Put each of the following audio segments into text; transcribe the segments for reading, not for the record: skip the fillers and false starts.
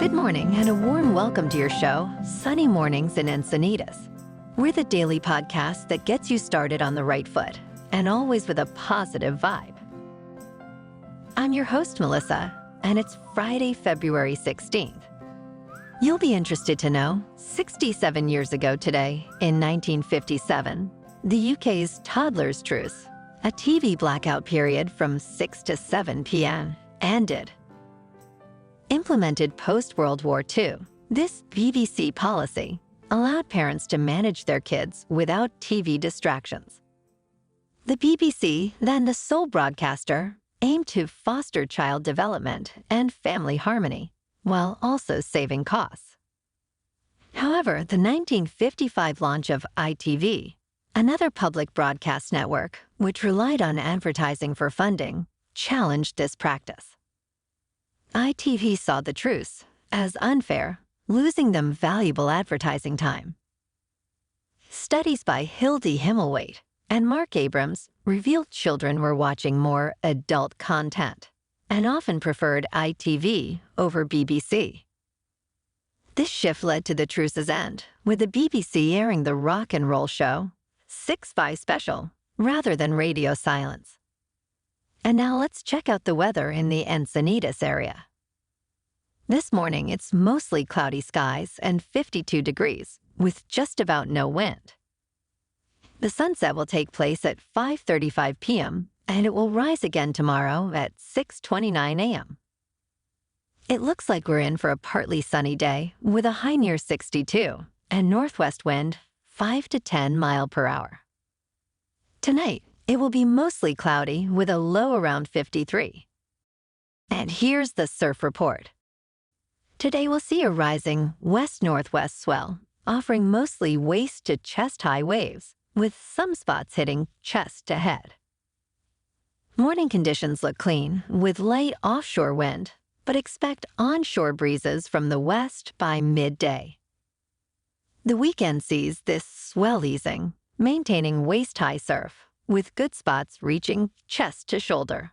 Good morning and a warm welcome to your show, Sunny Mornings in Encinitas. We're the daily podcast that gets you started on the right foot and always with a positive vibe. I'm your host, Melissa, and it's Friday, February 16th. You'll be interested to know, 67 years ago today, in 1957, the UK's Toddlers Truce, a TV blackout period from 6 to 7 p.m., ended. Implemented post-World War II, this BBC policy allowed parents to manage their kids without TV distractions. The BBC, then the sole broadcaster, aimed to foster child development and family harmony, while also saving costs. However, the 1955 launch of ITV, another public broadcast network which relied on advertising for funding, challenged this practice. ITV saw the truce as unfair, losing them valuable advertising time. Studies by Hildy Himmelwaite and Mark Abrams revealed children were watching more adult content and often preferred ITV over BBC. This shift led to the truce's end, with the BBC airing the rock and roll show 6-5 Special rather than radio silence. And now let's check out the weather in the Encinitas area. This morning, it's mostly cloudy skies and 52 degrees, with just about no wind. The sunset will take place at 5:35 p.m., and it will rise again tomorrow at 6:29 a.m. It looks like we're in for a partly sunny day with a high near 62 and northwest wind 5 to 10 miles per hour. Tonight, it will be mostly cloudy with a low around 53. And here's the surf report. Today we'll see a rising west-northwest swell, offering mostly waist to chest-high waves, with some spots hitting chest to head. Morning conditions look clean, with light offshore wind, but expect onshore breezes from the west by midday. The weekend sees this swell easing, maintaining waist-high surf, with good spots reaching chest to shoulder.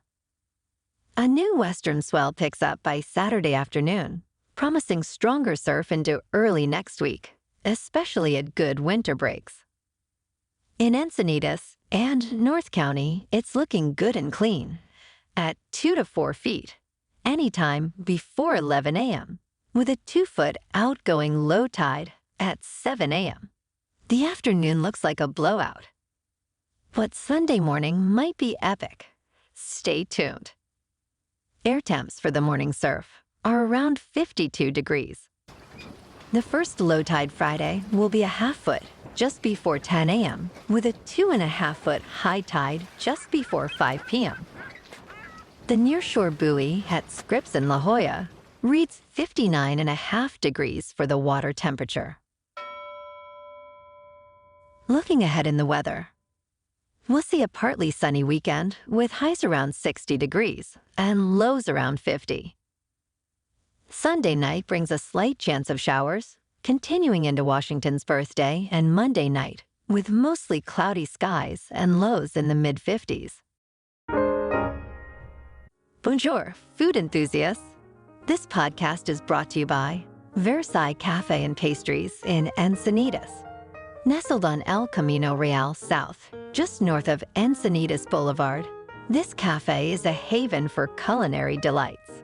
A new western swell picks up by Saturday afternoon, promising stronger surf into early next week, especially at good winter breaks. In Encinitas and North County, it's looking good and clean, at 2 to 4 feet, anytime before 11 a.m., with a 2-foot outgoing low tide at 7 a.m. The afternoon looks like a blowout. But Sunday morning might be epic. Stay tuned. Air temps for the morning surf are around 52 degrees. The first low tide Friday will be a half-foot just before 10 a.m. with a 2.5-foot high tide just before 5 p.m. The nearshore buoy at Scripps in La Jolla reads 59.5 degrees for the water temperature. Looking ahead in the weather, we'll see a partly sunny weekend with highs around 60 degrees and lows around 50. Sunday night brings a slight chance of showers, continuing into Washington's birthday and Monday night with mostly cloudy skies and lows in the mid-50s. Bonjour, food enthusiasts. This podcast is brought to you by Versailles Cafe and Pastries in Encinitas. Nestled on El Camino Real South, just north of Encinitas Boulevard, this cafe is a haven for culinary delights.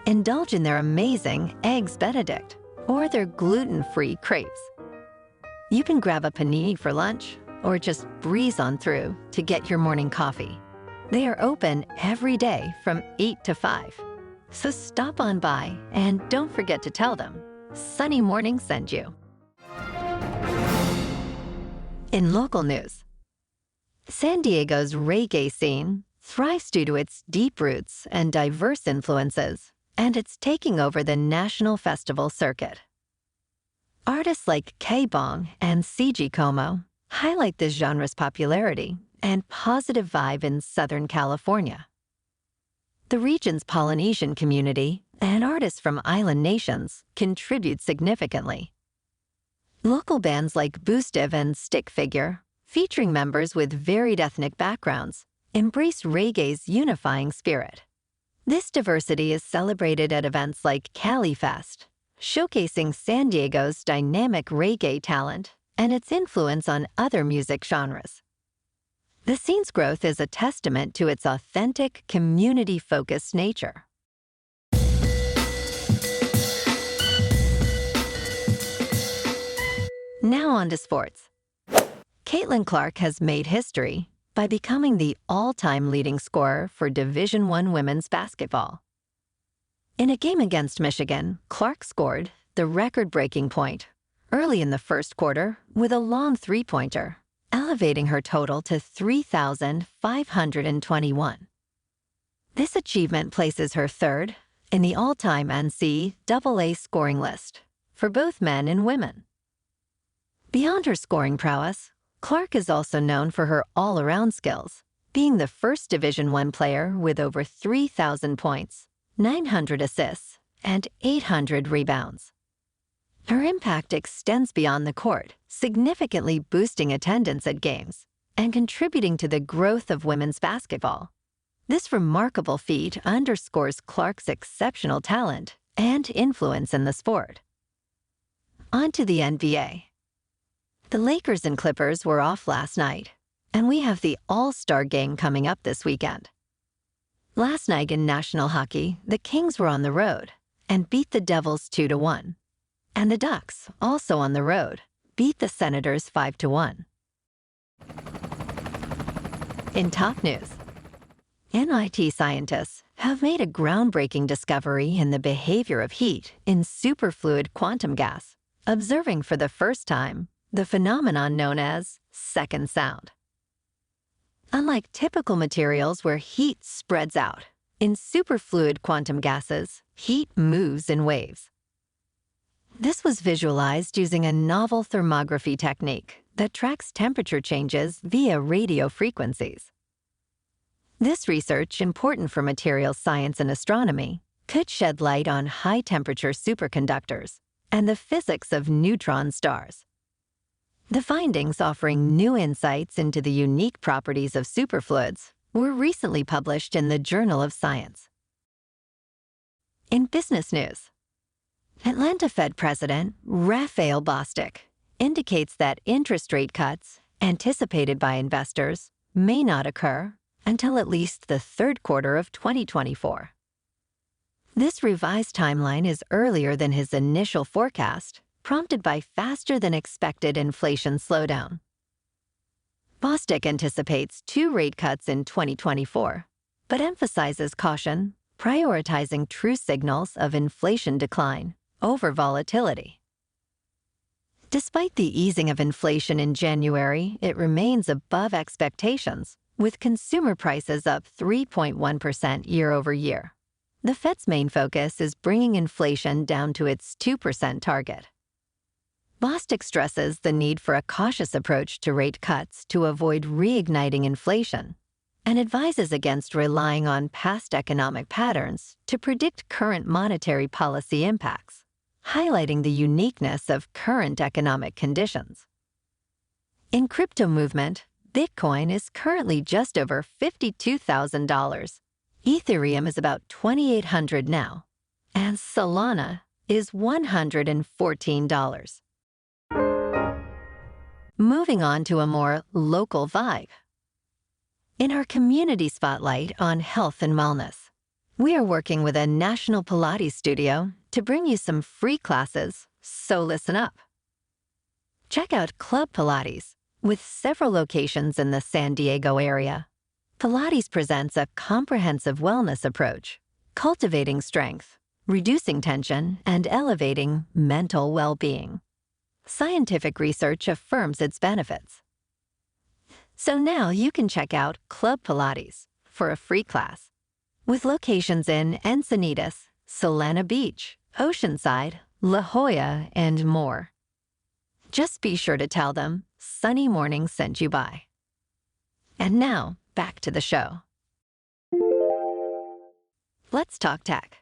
Indulge in their amazing Eggs Benedict or their gluten-free crepes. You can grab a panini for lunch or just breeze on through to get your morning coffee. They are open every day from 8 to 5. So stop on by and don't forget to tell them Sunny Morning sent you. In local news, San Diego's reggae scene thrives due to its deep roots and diverse influences, and it's taking over the national festival circuit. Artists like K-Bong and CG Como highlight this genre's popularity and positive vibe in Southern California. The region's Polynesian community and artists from island nations contribute significantly. Local bands like Boostive and Stick Figure, featuring members with varied ethnic backgrounds, embrace reggae's unifying spirit. This diversity is celebrated at events like Cali Fest, showcasing San Diego's dynamic reggae talent and its influence on other music genres. The scene's growth is a testament to its authentic, community-focused nature. Now on to sports. Caitlin Clark has made history by becoming the all-time leading scorer for Division I women's basketball. In a game against Michigan, Clark scored the record-breaking point early in the first quarter with a long three-pointer, elevating her total to 3,521. This achievement places her third in the all-time NCAA scoring list for both men and women. Beyond her scoring prowess, Clark is also known for her all-around skills, being the first Division I player with over 3,000 points, 900 assists, and 800 rebounds. Her impact extends beyond the court, significantly boosting attendance at games and contributing to the growth of women's basketball. This remarkable feat underscores Clark's exceptional talent and influence in the sport. On to the NBA. The Lakers and Clippers were off last night, and we have the All-Star Game coming up this weekend. Last night in National Hockey, the Kings were on the road and beat the Devils 2-1. And the Ducks, also on the road, beat the Senators 5-1. In top news, MIT scientists have made a groundbreaking discovery in the behavior of heat in superfluid quantum gas, observing for the first time the phenomenon known as second sound. Unlike typical materials where heat spreads out, in superfluid quantum gases, heat moves in waves. This was visualized using a novel thermography technique that tracks temperature changes via radio frequencies. This research, important for materials science and astronomy, could shed light on high-temperature superconductors and the physics of neutron stars. The findings, offering new insights into the unique properties of superfluids, were recently published in the Journal of Science. In business news, Atlanta Fed President Raphael Bostic indicates that interest rate cuts, anticipated by investors, may not occur until at least the third quarter of 2024. This revised timeline is earlier than his initial forecast, prompted by faster-than-expected inflation slowdown. Bostic anticipates 2 rate cuts in 2024, but emphasizes caution, prioritizing true signals of inflation decline over volatility. Despite the easing of inflation in January, it remains above expectations, with consumer prices up 3.1% year-over-year. The Fed's main focus is bringing inflation down to its 2% target. Bostic stresses the need for a cautious approach to rate cuts to avoid reigniting inflation, and advises against relying on past economic patterns to predict current monetary policy impacts, highlighting the uniqueness of current economic conditions. In crypto movement, Bitcoin is currently just over $52,000. Ethereum is about $2,800 now, and Solana is $114. Moving on to a more local vibe. In our community spotlight on health and wellness, we are working with a national Pilates studio to bring you some free classes, so listen up. Check out Club Pilates, with several locations in the San Diego area. Pilates presents a comprehensive wellness approach, cultivating strength, reducing tension, and elevating mental well-being. Scientific research affirms its benefits. So now you can check out Club Pilates for a free class, with locations in Encinitas, Solana Beach, Oceanside, La Jolla, and more. Just be sure to tell them Sunny Morning sent you by. And now, back to the show. Let's talk tech.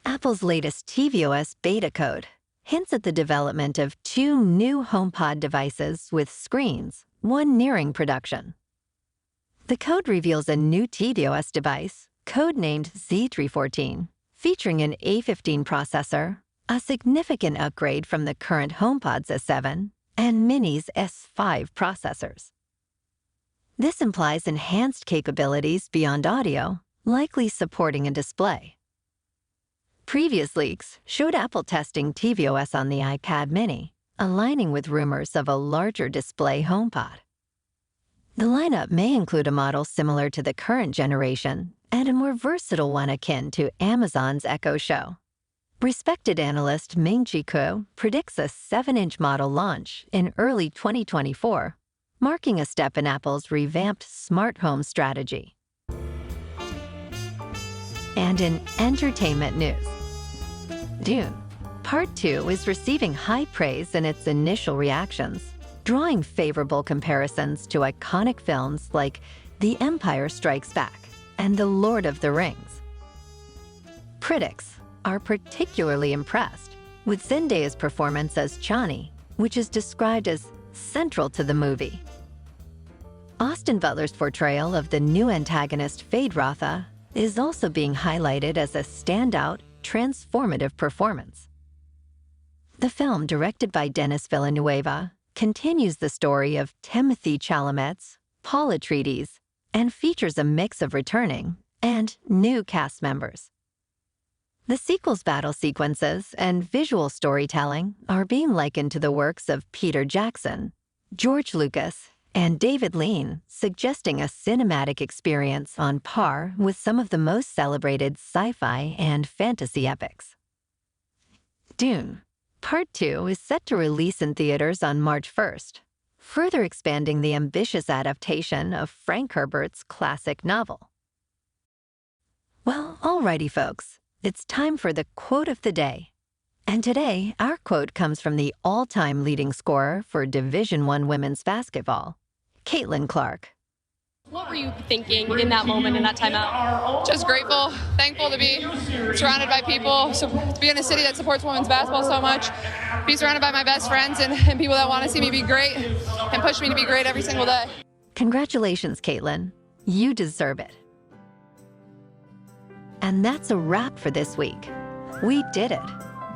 Apple's latest tvOS beta code hints at the development of 2 new HomePod devices with screens, one nearing production. The code reveals a new tvOS device codenamed Z314, featuring an A15 processor, a significant upgrade from the current HomePod's S7 and Mini's S5 processors. This implies enhanced capabilities beyond audio, likely supporting a display. Previous leaks showed Apple testing tvOS on the iPad mini, aligning with rumors of a larger display HomePod. The lineup may include a model similar to the current generation and a more versatile one akin to Amazon's Echo Show. Respected analyst Ming-Chi Kuo predicts a 7-inch model launch in early 2024, marking a step in Apple's revamped smart home strategy. And in entertainment news, Dune Part 2 is receiving high praise in its initial reactions, drawing favorable comparisons to iconic films like The Empire Strikes Back and The Lord of the Rings. Critics are particularly impressed with Zendaya's performance as Chani, which is described as central to the movie. Austin Butler's portrayal of the new antagonist Feyd-Rautha is also being highlighted as a standout, transformative performance. The film, directed by Denis Villeneuve, continues the story of Timothée Chalamet's Paul Atreides and features a mix of returning and new cast members. The sequel's battle sequences and visual storytelling are being likened to the works of Peter Jackson, George Lucas, and David Lean, suggesting a cinematic experience on par with some of the most celebrated sci-fi and fantasy epics. Dune Part 2 is set to release in theaters on March 1st, further expanding the ambitious adaptation of Frank Herbert's classic novel. Well, alrighty folks, it's time for the quote of the day. And today, our quote comes from the all-time leading scorer for Division I women's basketball, Caitlin Clark. What were you thinking in that moment, in that timeout? Just grateful, thankful to be surrounded by people, so to be in a city that supports women's basketball so much, be surrounded by my best friends and people that want to see me be great and push me to be great every single day. Congratulations, Caitlin. You deserve it. And that's a wrap for this week. We did it.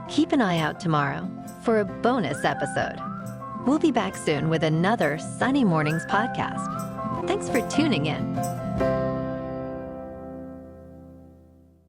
Keep an eye out tomorrow for a bonus episode. We'll be back soon with another Sunny Mornings podcast. Thanks for tuning in.